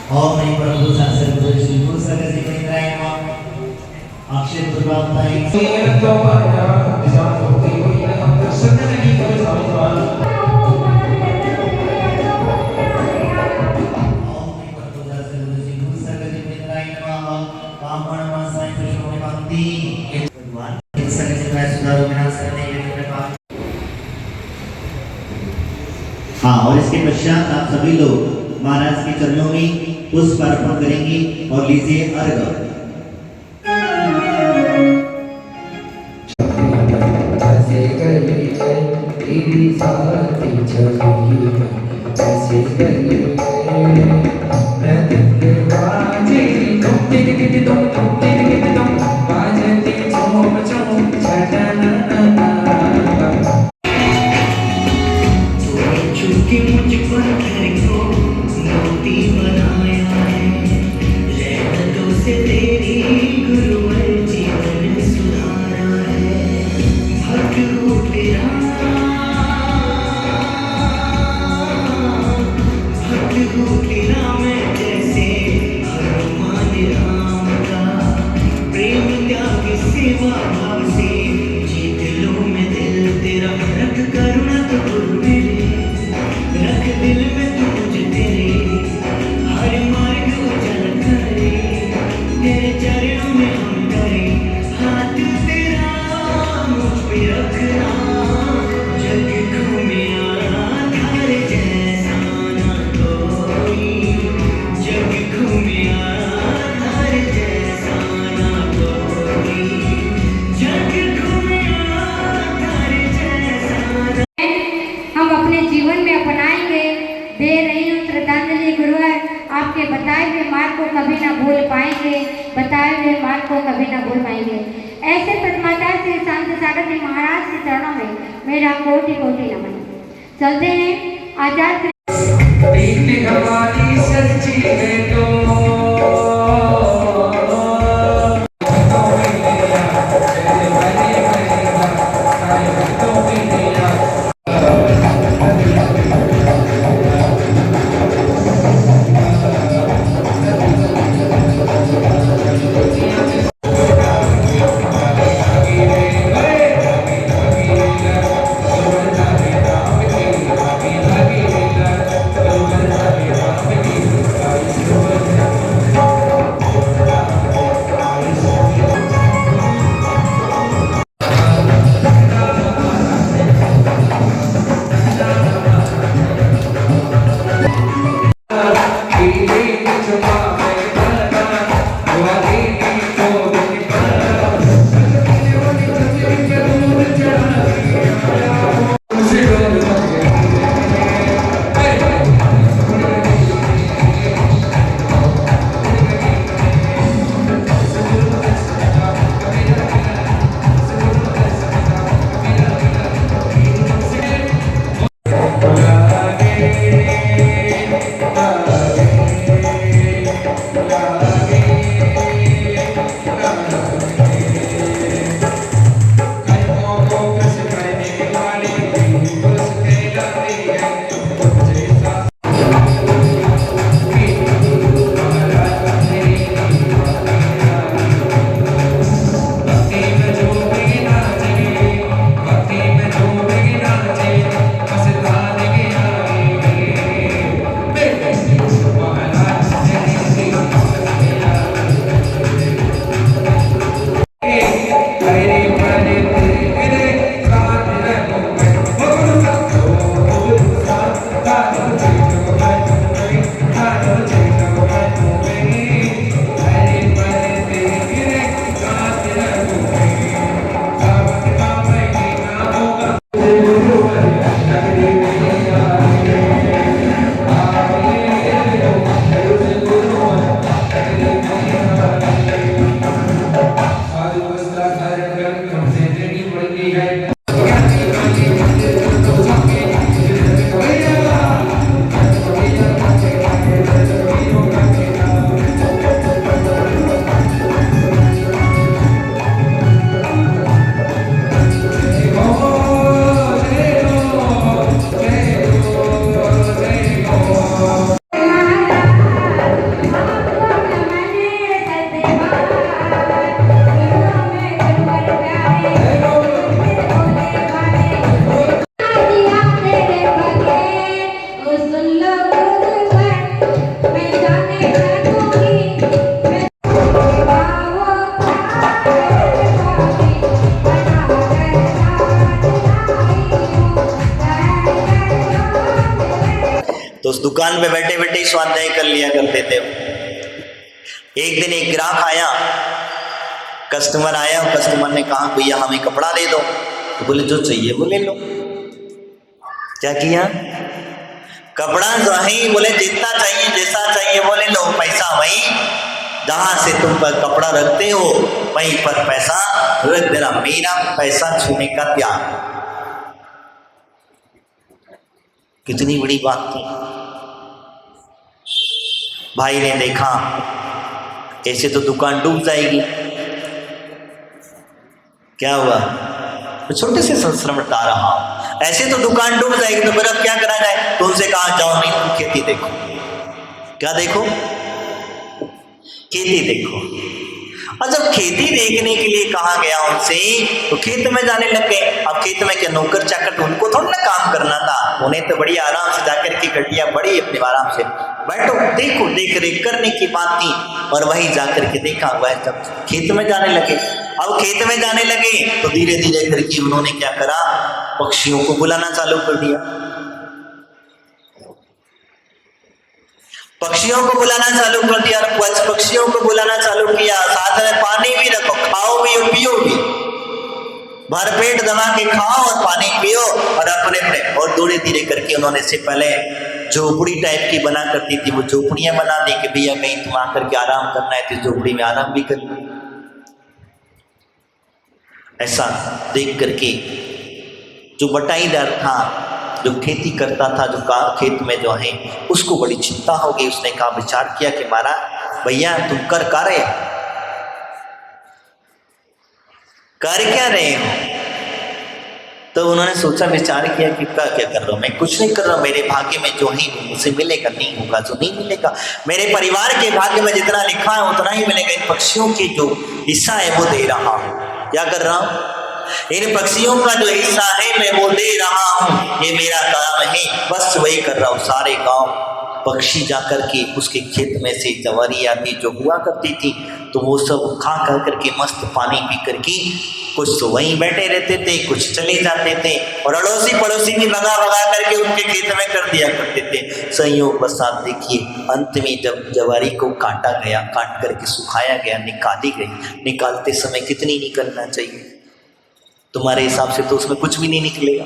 ओम नमः प्रभु शास्त्र गुरु श्री गुरु सगत जी इंद्राय नमः अक्षय प्रभावताई तो बना दिशान होती हुई हम सत्य की कर सामने ओम नमः प्रभु शास्त्र गुरु श्री गुरु सगत जी इंद्राय नमः कामण मासाय कृष्ण भक्ति भगवान सगत जी का सुधार विनाश करने के लिए कृपा। हाँ, और इसके पश्चात आप सभी लोग महाराज के चरणों में पुष्प अर्पण करेंगे और लीजिए अर्घ। आपके बताए हुए मार्ग को कभी ना भूल पाएंगे, बताए हुए मार्ग को कभी ना भूल पाएंगे। ऐसे सतमाता श्री शांत सागर जी महाराज के चरणों में मेरा कोटि कोटि नमन। चलते हैं आचार्य हमारी सच्ची है तो दुकान पे बैठे बैठे ही स्वाध्याय कर लिया करते थे। एक दिन एक ग्राहक आया, कस्टमर आया, कस्टमर ने कहा भैया हमें कपड़ा दे दो। तो बोले जो चाहिए वो ले लो। क्या किया? कपड़ा जो है बोले जितना चाहिए जैसा चाहिए वो ले लो, पैसा वही जहां से तुम पर कपड़ा रखते हो वहीं पर पैसा रख देना, मेरा पैसा छूने का त्याग। कितनी बड़ी बात थी। भाई ने देखा ऐसे तो दुकान डूब जाएगी। क्या हुआ? तो छोटे से संस्करण बता रहा हूं, ऐसे तो दुकान डूब जाएगी तो फिर अब क्या करा जाए? तो उनसे कहा जाओ नहीं तुम खेती देखो। क्या देखो? खेती देखो। और जब खेती देखने के लिए कहा गया उनसे तो खेत में जाने लग गए। अब खेत में क्या नौकर चाकर, उनको थोड़ा ना काम करना था, उन्हें तो बड़ी आराम से जाकर के गड्डिया बड़ी अपने आराम से बैठो देखो देख रेख करने की बात थी। और वही जाकर के देखा हुआ है, जब खेत में जाने लगे। अब खेत में जाने लगे तो धीरे धीरे करके उन्होंने क्या करा, पक्षियों को बुलाना चालू कर दिया। पक्षियों को बुलाना चालू कर दिया, पक्षियों को बुलाना चालू किया। साथ में पानी भी रखो, खाओ भी और पियो भी, भरपेट दबा के खाओ और पानी पियो। और अपने अपने और धीरे धीरे करके उन्होंने से पहले झोपड़ी टाइप की बना करती थी, वो झोपड़ियां बना दी कि भैया कहीं तुम आकर के आराम करना है तो झोपड़ी में आराम भी कर लो। ऐसा देख करके जो बटाईदार था, जो खेती करता था, जो खेत में जो है, उसको बड़ी चिंता हो गई। उसने कहा, विचार किया कि महाराज भैया तुम कर रहे हो, कर क्या रहे हो? तो उन्होंने सोचा, विचार किया कि क्या क्या कर रहा हूं मैं? कुछ नहीं कर रहा हूं, मेरे भाग्य में जो है मुझे मिलेगा, नहीं होगा जो नहीं मिलेगा। मेरे परिवार के भाग्य में जितना लिखा है उतना ही मिलेगा। इन पक्षियों की जो हिस्सा है वो दे रहा हूं। क्या कर रहा हूं? इन पक्षियों का जो हिस्सा है मैं वो दे रहा हूं, ये मेरा काम है, बस वही कर रहा हूं। सारे गांव पक्षी जाकर के उसके खेत में से जवारी आदि जो हुआ करती थी तो वो सब खा कर करके मस्त पानी पी करके कुछ तो वहीं बैठे रहते थे, कुछ चले जाते थे, और अड़ोसी पड़ोसी भी भगा भगा करके उनके खेत में कर दिया करते थे। संयोग बसात देखिए, अंत में जब जवारी को काटा गया, काट करके सुखाया गया, निकाली गई, निकालते समय कितनी निकलना चाहिए? तुम्हारे हिसाब से तो उसमें कुछ भी नहीं निकलेगा।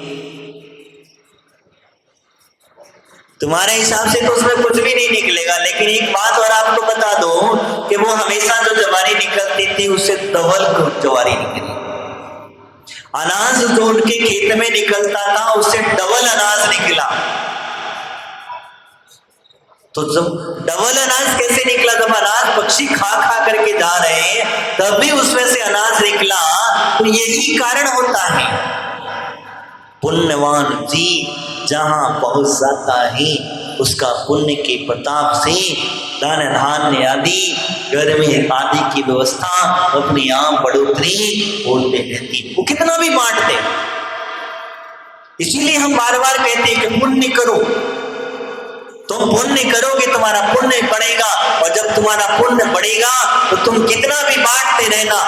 तुम्हारे हिसाब से तो उसमें कुछ भी नहीं निकलेगा। लेकिन एक बात और आपको बता दो कि वो हमेशा जो जवारी निकलती थी उससे डबल जवारी निकली। अनाज जो उनके खेत में निकलता था उससे डबल अनाज निकला। तो जब डबल अनाज कैसे निकला? जब अनाज पक्षी खा खा करके जा रहे हैं तब भी उसमें से अनाज निकला। तो यही कारण होता है, पुण्यवान जीव जहां पहुंच जाता है उसका पुण्य के प्रताप से धन धान्य आदि घर में आदि की व्यवस्था अपने आप बढ़ोतरी होते रहती। वो कितना भी बांटते। इसीलिए हम बार बार कहते हैं कि पुण्य करो। तुम पुण्य करोगे तुम्हारा पुण्य बढ़ेगा, और जब तुम्हारा पुण्य बढ़ेगा तो तुम कितना भी बांटते रहना,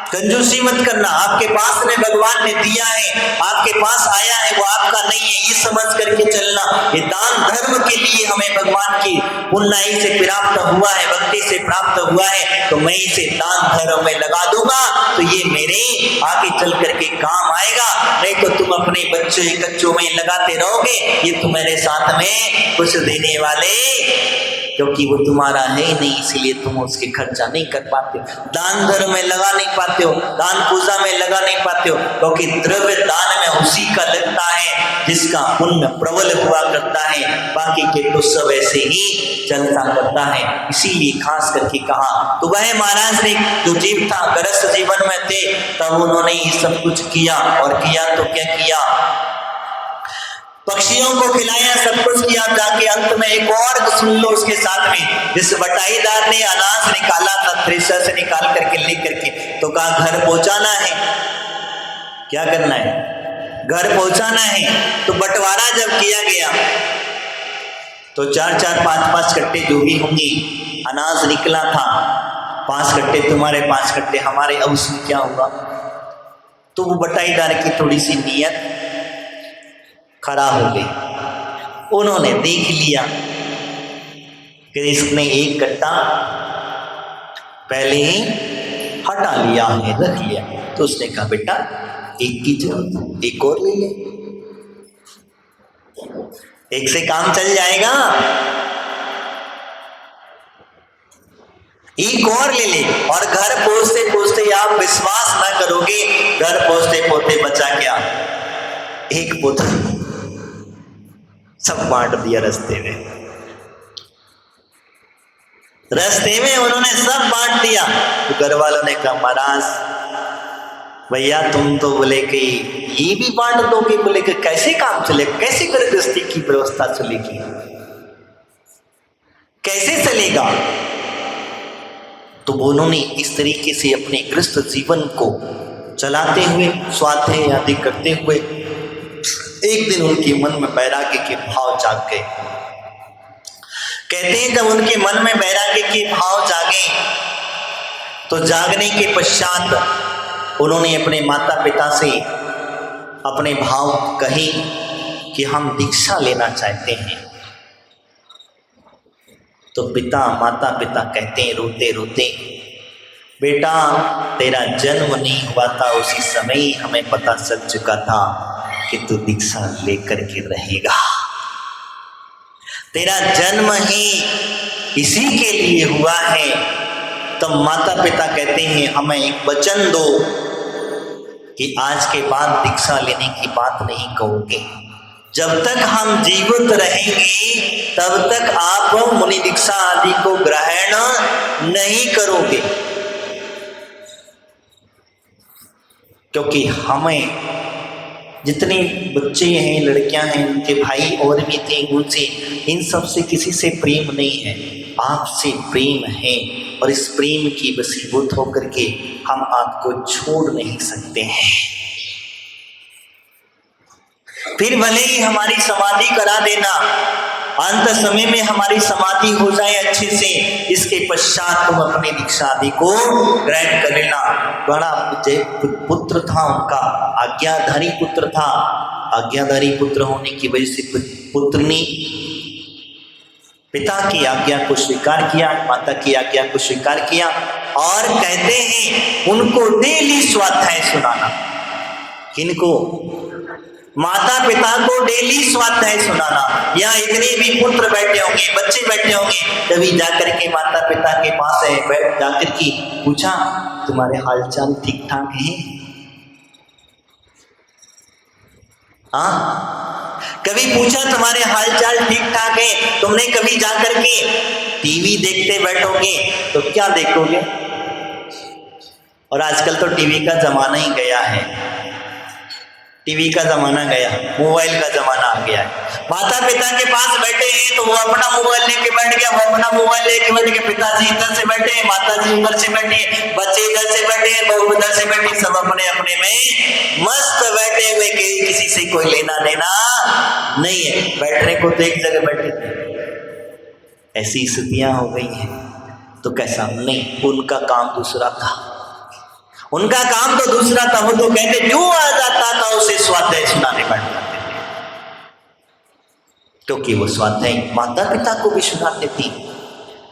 कंजूसी मत करना। आपके पास में भगवान ने दिया है, आपके पास आया है, वो आपका नहीं है ये समझ करके चलना। ये दान धर्म के लिए हमें भगवान की पुण्याई से प्राप्त हुआ है, भक्ति से प्राप्त हुआ है, तो मैं इसे दान धर्म में लगा दूंगा तो ये मेरे आगे चल करके काम आएगा। नहीं तो तुम अपने बच्चों कच्चों में लगाते रहोगे, ये तुम्हारे साथ में कुछ देने वाले, क्योंकि वो तुम्हारा है नहीं, इसीलिए तुम उसके खर्चा नहीं कर पाते, दान धर्म में लगा नहीं पाते हो, दान पूजा में लगा नहीं पाते हो, क्योंकि द्रव्य दान में उसी का लगता है जिसका पुण्य प्रबल हुआ करता है, बाकी के तो सब ऐसे ही चलता करता है। इसीलिए खास करके कहा। तो वह महाराज ने जो जीव था गृहस्थ जीवन में थे तब उन्होंने ये सब कुछ किया, और किया तो क्या किया, पक्षियों को खिलाया, सब कुछ किया। जाके अंत में एक और सुन लो उसके साथ में, जिस बटाईदार ने अनाज निकाला था थ्रेशर से निकाल करके ले करके, तो कहा घर पहुंचाना है। क्या करना है? घर पहुंचाना है। तो बंटवारा जब किया गया तो 4-4, 5-5 कट्टे जो भी होंगे अनाज निकला था, 5 कट्टे तुम्हारे, 5 कट्टे हमारे। अब उसमें क्या हुआ? तो वो बटाईदार की थोड़ी सी नीयत खराब हो गई। उन्होंने देख लिया कि इसने एक कट्टा पहले ही हटा लिया है, रख लिया। तो उसने कहा बेटा एक की जरूरत, एक और ले ले, एक से काम चल जाएगा, एक और ले ले। और घर पहुंचते पहुंचते आप विश्वास ना करोगे, घर पहुंचते पहुंचते बचा क्या, एक पुत्र। सब बांट दिया रास्ते में, रास्ते में उन्होंने सब बांट दिया। तो घर वालों ने कहा महाराज भैया तुम तो बोले कि ये भी बांट दोगे, बोले कि कैसे काम चलेगा, कैसे गृहस्थी की व्यवस्था चलेगी, कैसे चलेगा। तो उन्होंने इस तरीके से अपने गृहस्थ जीवन को चलाते हुए, स्वाध्याय आदि करते हुए, एक दिन उनके मन में वैराग्य के भाव जाग गए। कहते हैं जब उनके मन में वैराग्य के भाव जागे तो जागने के पश्चात उन्होंने अपने माता पिता से अपने भाव कहे कि हम दीक्षा लेना चाहते हैं। तो माता पिता कहते हैं रोते रोते, बेटा तेरा जन्म नहीं हुआ था उसी समय ही हमें पता चल चुका था कि तू दीक्षा लेकर के रहेगा, तेरा जन्म ही इसी के लिए हुआ है। तब माता पिता कहते हैं हमें एक वचन दो कि आज के बाद दीक्षा लेने की बात नहीं कहोगे, जब तक हम जीवित रहेंगे तब तक आप मुनि दीक्षा आदि को ग्रहण नहीं करोगे, क्योंकि हमें जितने बच्चे हैं, लड़कियां हैं, उनके भाई और भी थे, उनसे इन सब से किसी से प्रेम नहीं है, आपसे प्रेम है। और इस प्रेम की वशीभूत होकर के हम आपको छोड़ नहीं सकते हैं। फिर भले ही हमारी समाधि करा देना, अंत समय में हमारी समाधि हो जाए अच्छे से, इसके पश्चात तुम अपनी दीक्षा आदि को ग्रहण कर लेना। बड़ा पुत्र था उनका, आज्ञाधारी पुत्र था। आज्ञाधारी पुत्र होने की वजह से पुत्र ने पिता की आज्ञा को स्वीकार किया, माता की आज्ञा को स्वीकार किया। और कहते हैं उनको डेली स्वाध्याय सुनाना, किनको, माता पिता को डेली स्वाध्याय सुनाना। यहाँ इतने भी पुत्र बैठे होंगे, बच्चे बैठे होंगे, कभी जाकर के माता पिता के पास है बैठ जाकर के पूछा तुम्हारे हालचाल ठीक ठाक है? हाँ, कभी पूछा तुम्हारे हालचाल ठीक ठाक है? तुमने कभी जाकर के टीवी देखते बैठोगे तो क्या देखोगे? और आजकल तो टीवी का जमाना ही गया है, टीवी का जमाना गया, मोबाइल का जमाना आ गया है। माता पिता के पास बैठे हैं तो वो अपना मोबाइल लेके बैठ गया, वो अपना मोबाइल लेके बैठ गया, पिताजी इधर से बैठे हैं, माताजी उधर से बैठे हैं, बच्चे इधर से बैठे हैं, बहू उधर से बैठे, सब अपने अपने में मस्त बैठे हुए, किसी से कोई लेना देना नहीं है। बैठने को तो एक जगह बैठे थे, ऐसी स्थितियां हो गई हैं। तो कैसा नहीं, उनका काम दूसरा था, उनका काम तो दूसरा था। वो तो कहते जो आ जाता था उसे स्वाध्याय सुनाने बैठ जाते थे, क्योंकि वो स्वाध्याय माता पिता को भी सुनाते थे,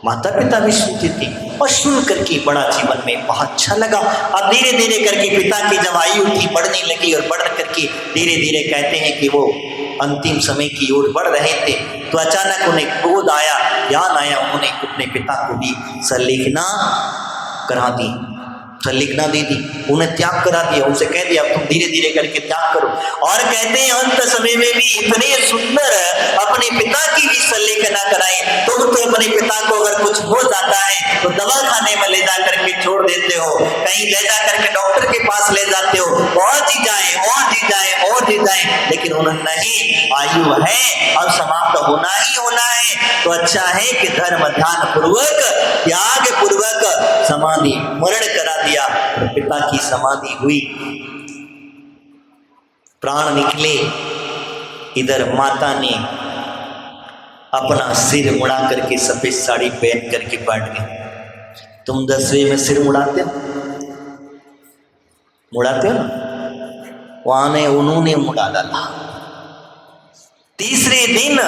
माता पिता भी सुनते थे। और सुन करके बड़ा जीवन में बहुत अच्छा लगा। अब धीरे धीरे करके पिता की जब आयु थी बढ़ने लगी, और बढ़ करके धीरे धीरे कहते हैं कि वो अंतिम समय की ओर बढ़ रहे थे, तो अचानक उन्हें क्रोध आया, ज्ञान आया, उन्होंने अपने पिता को भी संलिखना करा दी, संलिखना दे दी, उन्हें त्याग करा दिया, उनसे कह दिया तुम धीरे धीरे करके त्याग करो। और कहते हैं अंत समय में भी इतने सुंदर अपने पिता की भी संलेखना कराई। तुम तो अपने पिता को अगर कुछ हो जाता है तो दवा खाने में ले जा करके छोड़ देते हो, कहीं ले जा करके डॉक्टर के पास ले जाते हो, और जी जाए और जी जाए और जी जाए, लेकिन उन्होंने नहीं, आयु है अब समाप्त होना ही होना है। तो अच्छा है कि धर्म ध्यान पूर्वक, त्याग पूर्वक समाधि मरण करा दिया। पिता की समाधि हुई, प्राण निकले, इधर माता ने अपना सिर मुड़ा करके सफेद साड़ी पहन करके बैठ गई। तुम 10वें में सिर मुड़ाते हो, मुड़ाते हो ना, वहां ने उन्होंने मुड़ा डाला। तीसरे दिन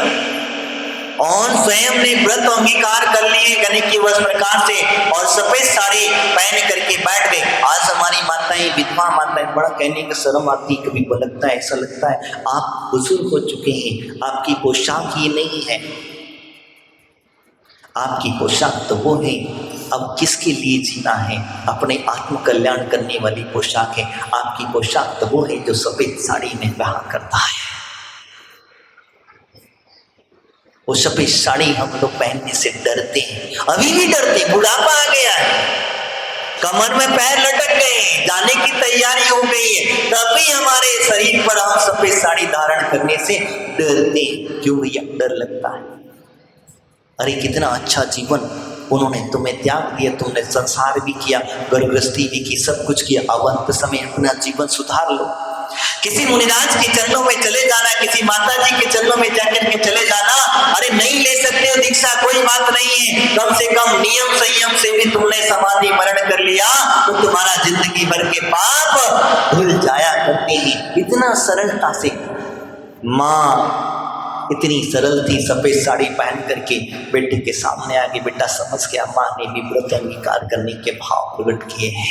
और स्वयं ने व्रत अंगीकार कर लिए गणेश के वश प्रकार से और सफेद साड़ी पहन करके बैठ गए। आज हमारी माताएं, विधवा माताएं, बड़ा कहने का शर्म आती, कभी लगता है, ऐसा लगता है आप बुजुर्ग हो चुके हैं, आपकी पोशाक ये नहीं है। आपकी पोशाक तो वो है, अब किसके लिए जीना है, अपने आत्म कल्याण करने वाली पोशाक है। आपकी पोशाक तो वो है जो सफेद साड़ी में पहना करता है। वो सफेद साड़ी हम लोग पहनने से डरते हैं, अभी भी डरते हैं। बुढ़ापा आ गया है, कमर में पैर लटक गए, जाने की तैयारी हो गई है, तभी हमारे शरीर पर हम सफेद साड़ी धारण करने से डरते हैं। क्यों भैया डर लगता है? अरे कितना अच्छा जीवन उन्होंने तुम्हें त्याग दिया, तुमने संसार भी किया, गर्भगृहस्थी भी की, सब कुछ किया। अब अंत समय अपना जीवन सुधार लो। किसी मुनिराज के चरणों में चले जाना, किसी माता जी के चरणों में जाकर के चले जाना। अरे नहीं ले सकते हो दीक्षा, कोई बात नहीं है, कम से कम नियम संयम से भी तुमने समाधि मरण कर लिया तो तुम्हारा जिंदगी भर के पाप धुल जाया करते हैं। इतना सरलता से माँ इतनी सरल थी, सफेद साड़ी पहन करके बेटे के सामने आगे, बेटा समझ गया, माँ ने भी व्रत अंगीकार करने के भाव प्रकट किए हैं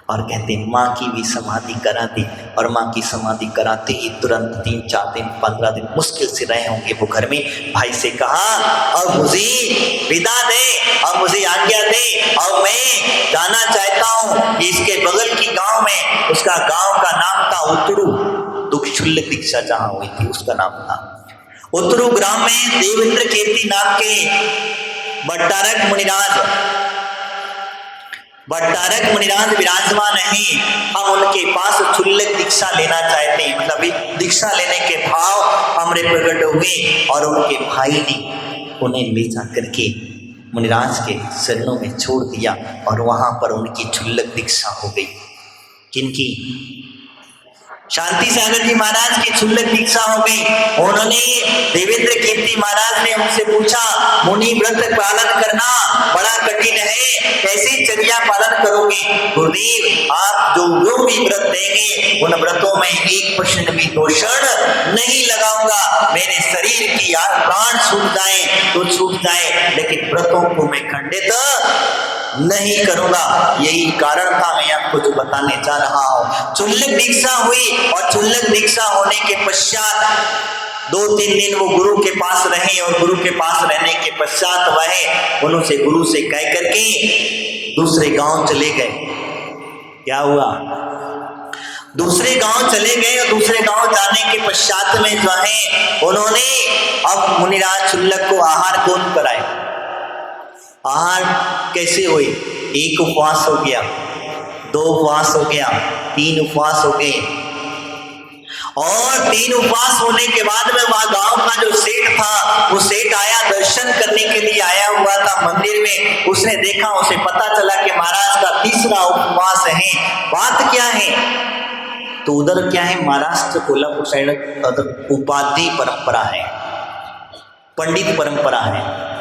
और कहते माँ की भी समाधि करा दी। और माँ की समाधि कराते ही तुरंत 3-4 दिन 15 दिन मुश्किल से रहे होंगे वो घर में। भाई से कहा अब मुझे विदा दे, अब मुझे आज्ञा दे, अब मैं जाना चाहता हूँ। इसके बगल की गांव में, उसका गांव का नाम था उतरू, दुक्षुल्लक दीक्षा जहां हुई थी उसका नाम था उतरू। ग्राम में देवेंद्र कीर्ति नाम के भट्टारक मुनिराज विराजमान हैं। हम उनके पास क्षुल्लक दीक्षा लेना चाहते हैं, मतलब दीक्षा लेने के भाव हमरे प्रकट हुए और उनके भाई ने उन्हें ले जा करके मुनिराज के शरणों में छोड़ दिया और वहां पर उनकी क्षुल्लक दीक्षा हो गई। किनकी? शांति सागर जी महाराज की क्षुल्लक दीक्षा हो गई। उन्होंने देवेंद्र कीर्ति महाराज ने उनसे पूछा, मुनि व्रत पालन करना बड़ा कठिन है, कैसी चर्या पालन करोगे? गुरुदेव आप जो भी व्रत देंगे उन व्रतों में 1% भी दोषण नहीं लगाऊंगा। मेरे शरीर की प्राण छूट जाए तो छूट जाए, लेकिन व्रतों को मैं खंडित नहीं करूंगा। यही कारण था मैं आपको जो बताने जा रहा हूं। क्षुल्लक दीक्षा हुई और क्षुल्लक दीक्षा होने के पश्चात 2-3 दिन वो गुरु के पास रहे और गुरु के पास रहने के पश्चात वह उन्होंने गुरु से कह करके दूसरे गांव चले गए। क्या हुआ? दूसरे गांव चले गए और दूसरे गांव जाने के पश्चात में जो है उन्होंने अब मुनिराज क्षुल्लक को आहार कौन कराए? आहार कैसे हुए? 1 उपवास हो गया, 2 उपवास हो गया, 3 उपवास हो गए। और 3 उपवास होने के बाद में वहां गांव का जो सेठ था वो सेठ आया, दर्शन करने के लिए आया हुआ था मंदिर में। उसने देखा, उसे पता चला कि महाराज का 3रा उपवास है। बात क्या है? तो उधर क्या है, महाराष्ट्र कोल्हापुर साइड उपाधि परंपरा है, पंडित परंपरा है।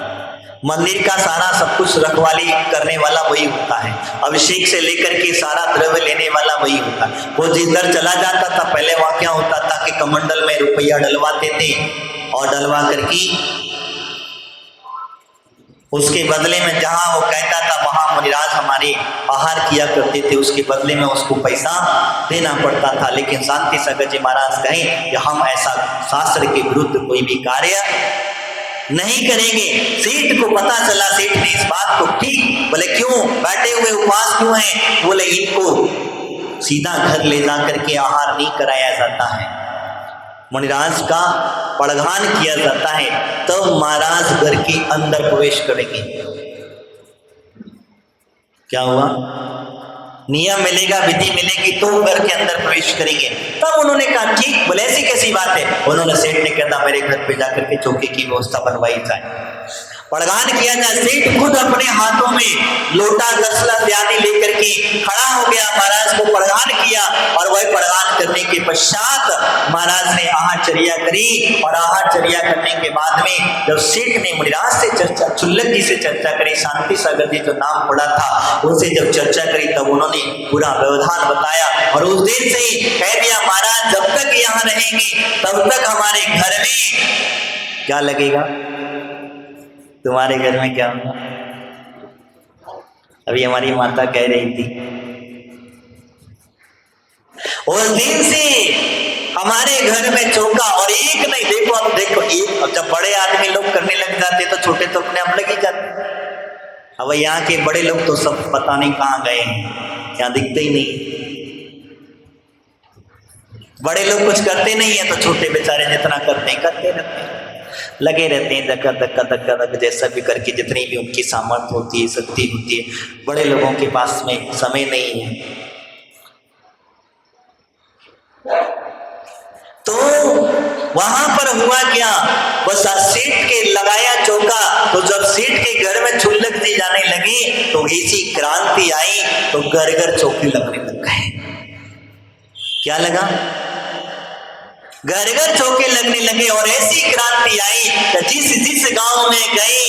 मंदिर का सारा सब कुछ रखवाली करने वाला वही होता है, अभिषेक से लेकर के सारा द्रव्य लेने वाला वही होता है। वो जिधर चला जाता था, पहले वहां क्या होता था कि कमंडल में रुपया डलवाते थे और डलवा करके उसके बदले में जहां वो कहता था वहां मुनिराज हमारे आहार किया करते थे, उसके बदले में उसको पैसा देना पड़ता था। लेकिन शांति सागर जी महाराज कहें कि हम ऐसा शास्त्र के विरुद्ध कोई भी कार्य नहीं करेंगे। सेठ को पता चला, सेठ ने इस बात को ठीक, बोले क्यों बैठे हुए उपवास क्यों हैं? बोले इनको सीधा घर ले जा करके आहार नहीं कराया जाता है, मुनिराज का पड़घान किया जाता है, तब तो महाराज घर के अंदर प्रवेश करेंगे। क्या हुआ? नियम मिलेगा, विधि मिलेगी तो घर के अंदर प्रवेश करेंगे। तब उन्होंने कहा ठीक, बोले ऐसी कैसी बात है? उन्होंने सेठ ने कहता मेरे घर पे जाकर के चौके की व्यवस्था बनवाई जाए। पड़गान किया जाए। सेठ खुद अपने हाथों में लोटा तसला आदि लेकर के खड़ा हो गया, महाराज को पड़गान किया और वह पड़गान करने के पश्चात महाराज ने आहारचर्या करी। और आहारचर्या करने के बाद में जब सेठ ने मुनिराज से चर्चा, चुल्लक जी से चर्चा करी, शांति सागर जी जो नाम पड़ा था उनसे जब चर्चा करी तब उन्होंने पूरा व्यवधान बताया और उस दिन से ही कह दिया महाराज जब तक यहाँ रहेंगे तब तक हमारे घर में क्या लगेगा, तुम्हारे घर में क्या होगा। अभी हमारी माता कह रही थी उस दिन से हमारे घर में चौका, और एक नहीं, देखो अब देखो एक, अब जब बड़े आदमी लोग करने लग जाते तो छोटे तो अपने आप लग ही जाते। अब यहाँ के बड़े लोग तो सब पता नहीं कहाँ गए हैं, यहाँ दिखते ही नहीं। बड़े लोग कुछ करते नहीं है तो छोटे बेचारे जितना करते हैं करते रहते हैं, लगे रहते हैं धक्का धक्का धक्का धक्का जैसा भी करके, जितनी भी उनकी सामर्थ्य होती है, शक्ति होती है। बड़े लोगों के पास में समय नहीं है। तो वहां पर हुआ क्या, बस सेठ के लगाया चौका, तो जब सेठ के घर में छुल्लक दी जाने लगी तो ऐसी क्रांति आई तो घर घर चौके लगने लग गए। क्या लगा, घर घर चौके लगने लगे और ऐसी क्रांति आई कि जिस जिस गांव में गई,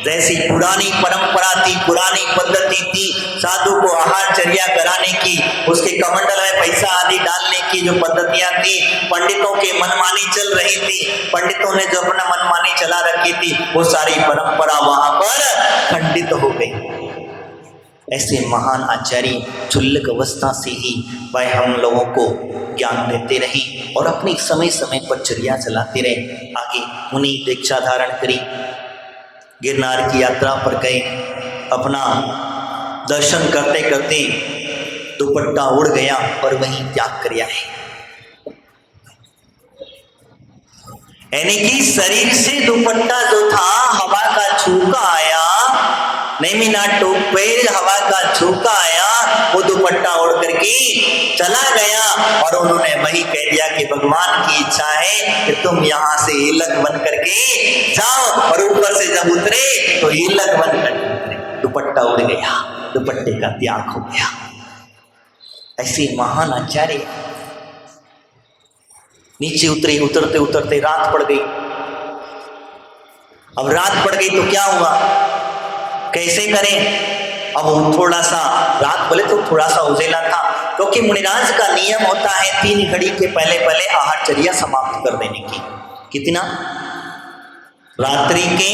जैसी पुरानी परंपरा थी, पुरानी पद्धति थी, साधु को आहारचर्या कराने की, उसके कमंडल में पैसा आदि डालने की जो पद्धतियां थी, पंडितों के मनमानी चल रही थी, पंडितों ने जो अपना मनमानी चला रखी थी, वो सारी परंपरा वहां पर खंडित हो गई। ऐसे महान आचार्य चुल्लक अवस्था से ही वह हम लोगों को ज्ञान देते रहे और अपने समय समय पर चर्या चलाते रहे। आगे मुनि दीक्षा धारण करी, गिरनार की यात्रा पर गए, अपना दर्शन करते करते दुपट्टा उड़ गया और वहीं त्याग कर आए। यानी कि शरीर से दुपट्टा जो था हवा का झोंका आया, नहीं ना टोक पैर हवा का झोंका आया, वो दुपट्टा उड़ करके चला गया और उन्होंने वही कह दिया कि भगवान की इच्छा है कि तुम यहाँ से हिलक बन करके जाओ, और ऊपर से जब उतरे तो हिलक बन करके उतरे, दुपट्टा उड़ गया, दुपट्टे का त्याग हो गया। ऐसे महान आचार्य नीचे उतरे, उतरते उतरते रात पड़ गई। अब रात पड़ गई तो क्या हुआ, कैसे करें। अब थोड़ा सा रात बोले तो थोड़ा सा उजेला था, क्योंकि मुनिराज का नियम होता है 3 घड़ी के पहले पहले आहारचर्या समाप्त कर देने की। कितना, रात्रि के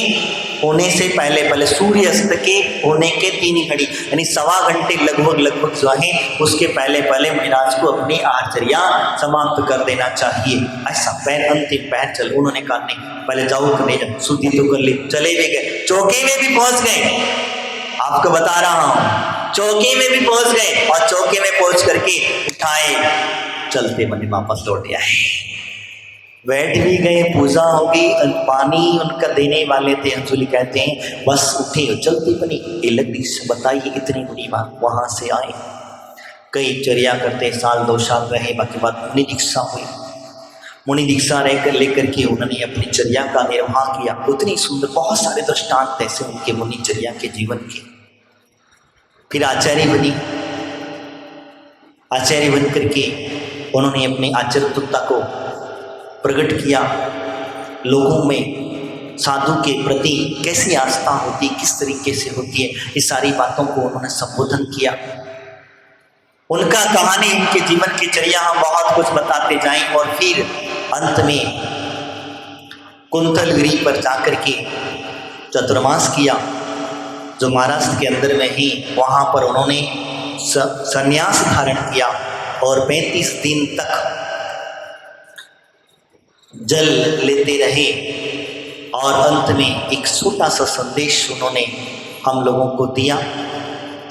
होने से पहले पहले, सूर्यास्त के होने के 3 घड़ी यानी 1.25 घंटे लगभग जो है उसके पहले पहले मुनिराज को अपनी आहारचर्या समाप्त कर देना चाहिए। ऐसा पैर अंतिम पैर चल, उन्होंने कहा नहीं पहले जाओ करने जाओ, शुद्धि तो कर ली, चले भी गए, चौके में भी पहुंच गए। आपको बता रहा हूं, चौके में भी पहुंच गए और चौके में पहुंच करके उठाए, चलते बने वापस लौट आए। बैठ भी गए, पूजा होगी, पानी उनका देने वाले थे, अंजुलि कहते हैं, बस उठे चलती बनी। ये लगी बताइए इतनी बड़ी बात। वहां से आए, कई चर्या करते 1-2 साल रहे, बाकी बात मुनि दीक्षा हुई। मुनि दीक्षा लेकर के उन्होंने अपनी चर्या का निर्वाह किया। उतनी सुंदर, बहुत सारे दृष्टांत ऐसे उनके मुनि चर्या के जीवन के। फिर आचार्य बनी, आचार्य बन करके उन्होंने अपनी आचार्यता को प्रकट किया, लोगों में साधु के प्रति कैसी आस्था होती, किस तरीके से होती है, इस सारी बातों को उन्होंने संबोधन किया। उनका कहानी, उनके जीवन की चर्या हम बहुत कुछ बताते जाएं और फिर अंत में कुंतलगिरी पर जाकर के चतुर्मास किया, जो महाराष्ट्र के अंदर में ही, वहाँ पर उन्होंने संन्यास धारण किया और 35 दिन तक जल लेते रहे और अंत में एक छोटा सा संदेश उन्होंने हम लोगों को दिया।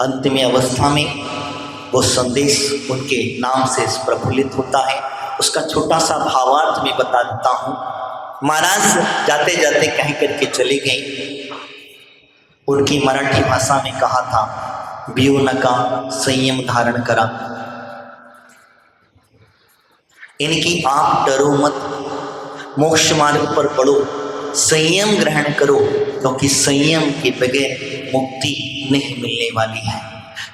अंतिम अवस्था में वो संदेश उनके नाम से प्रफुल्लित होता है। उसका छोटा सा भावार्थ मैं बता देता हूँ। महाराज जाते जाते कह करके चले गए, उनकी मराठी भाषा में कहा था, बियो नका संयम धारण करा, इनकी आप डरो मत, मोक्ष मार्ग पर बढ़ो, संयम ग्रहण करो, क्योंकि संयम के बगैर मुक्ति नहीं मिलने वाली है।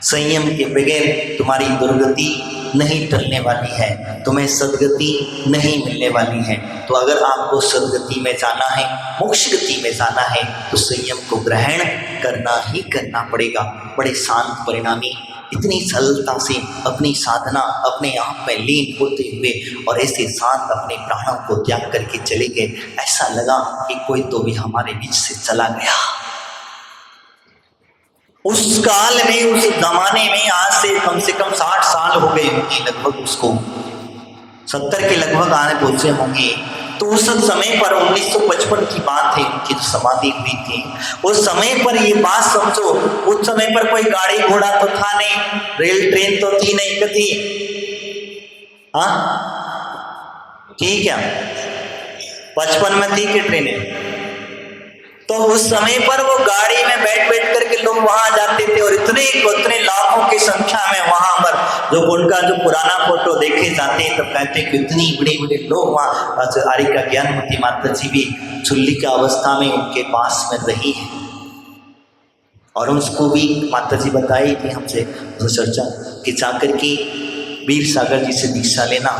संयम के बगैर तुम्हारी दुर्गति नहीं टलने वाली है, तुम्हें सदगति नहीं मिलने वाली है। तो अगर आपको सदगति में जाना है, मोक्ष गति में जाना है, तो संयम को ग्रहण करना ही करना पड़ेगा। बड़े शांत परिणामी इतनी सरलता से अपनी साधना अपने आप में लीन होते हुए और ऐसे शांत अपने प्राणों को त्याग करके चले गए। ऐसा लगा कि कोई तो भी हमारे बीच से चला गया। उस काल में, उस जमाने में, आज से कम 60 साल हो गए होंगे लगभग, उसको 70 के लगभग आने पहुंचे होंगे। तो उस समय पर 1955 की बात है, उनकी जो समाधि हुई थी उस समय पर ये बात समझो, उस समय पर कोई गाड़ी घोड़ा तो था नहीं, रेल ट्रेन तो थी नहीं कभी, हाँ ठीक है 55 में थी कि ट्रेनें? तो उस समय पर वो गाड़ी में बैठ करके लोग वहां जाते थे और इतने लाखों की संख्या में वहां पर जो उनका जो पुराना फोटो देखे जाते हैं तब कहते हैं कि इतनी बड़े लोग वहां। आर्य का ज्ञानमती माता जी भी चुल्ली की अवस्था में उनके पास में रही है और उसको भी माता जी बताई थी हमसे चर्चा कि जाकर के वीर सागर जी से दीक्षा लेना,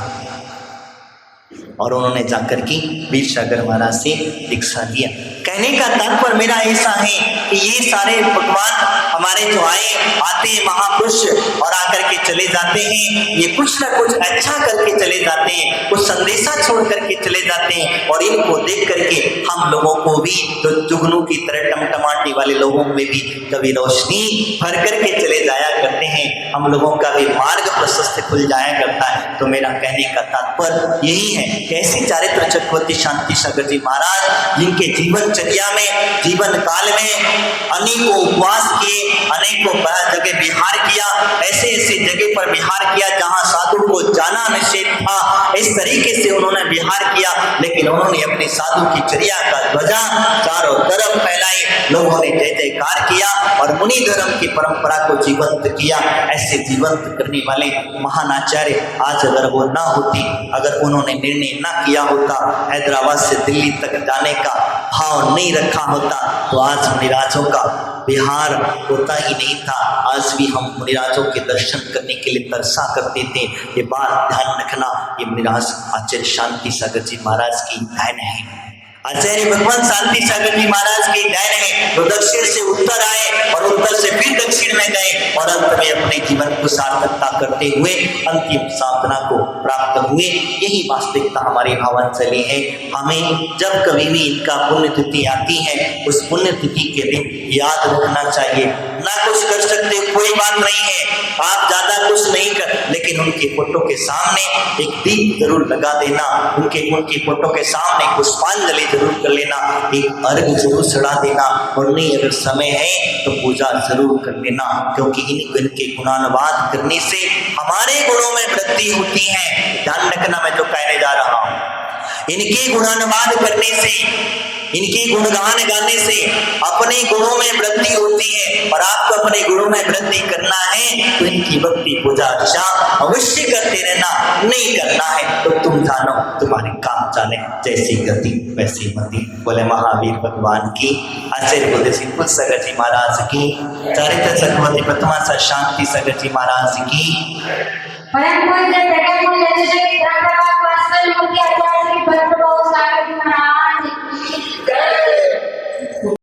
और उन्होंने जाकर के वीर सागर महाराज से दीक्षा लिया। कहने का तात्पर्य मेरा ऐसा है कि ये सारे भगवान हमारे जो आते हैं महापुरुष और आकर के चले जाते हैं, ये कुछ ना कुछ अच्छा करके चले जाते हैं, कुछ संदेशा छोड़ करके चले जाते हैं और इनको देख करके हम लोगों को भी तो जुगनू की तरह टमटमाटी वाले लोगों में भी कभी रोशनी भर करके चले जाया करते हैं, हम लोगों का भी मार्ग प्रशस्त खुल जाया करता है। तो मेरा कहने का तात्पर्य यही है कि ऐसे चारित्र चक्रवर्ती शांति सागर जी महाराज जिनके जीवन चर्या में, जीवन काल में अनेकों उपवास किए, अनेकों जगह विहार किया, ऐसे जगह पर विहार किया जहां साधु को जाना निषेध था, इस तरीके से उन्होंने विहार किया, लेकिन उन्होंने अपने साधु की चर्या का ध्वजा चारों तरफ फैलाई, लोगों ने जय जयकार किया और मुनि धर्म की परंपरा को जीवंत किया। ऐसे जीवंत करने वाले महान आचार्य आज अगर वो ना होती, अगर उन्होंने निर्णय ना किया होता, हैदराबाद से दिल्ली तक जाने का भाव नहीं रखा होता, तो आज मुनिराजों का बिहार होता ही नहीं था। आज भी हम मुनिराजों के दर्शन करने के लिए तरसा करते थे। ये बात ध्यान रखना, ये मुनिराज आचार्य शांति सागर जी महाराज की देन है, आचार्य भगवान शांति सागर जी महाराज की देन है। वो दक्षिण से उत्तर आए और उत्तर से फिर दक्षिण में गए और अंत में अपने जीवन को सार्थकता करते हुए अंतिम साधना को प्राप्त हुए। यही वास्तविकता हमारी भावांजलि है। हमें जब कभी भी इनका पुण्यतिथि आती है, उस पुण्यतिथि के दिन याद रखना चाहिए। ना कुछ कर सकते कोई बात नहीं है, आप ज्यादा कुछ नहीं कर, लेकिन उनके फोटो के सामने एक दीप जरूर लगा देना, उनके फोटो के सामने पुष्पांजलि जरूर कर लेना, एक अर्घ जरूर चढ़ा देना, और नहीं अगर समय है तो पूजा जरूर कर लेना, क्योंकि इनके गुणानुवाद करने से हमारे गुणों में वृद्धि होती है। ध्यान रखना मैं जो कहने जा रहा हूं, इनके गुणानुवाद करने से, इनके गुणगान गाने से अपने गुणों में वृद्धि होती है, और आपको अपने गुणों में वृद्धि करना है तो इनकी भक्ति पूजा अर्चना अवश्य करते रहना। नहीं करना है तो तुम जानो तुम्हारे काम जाने, जैसी गति वैसी मति। बोले महावीर भगवान की, आचार्य बोले सिंपल सागर जी महाराज की, चारित्र चक्रवर्ती प्रथमा शांति सागर जी महाराज की। परम पूज्य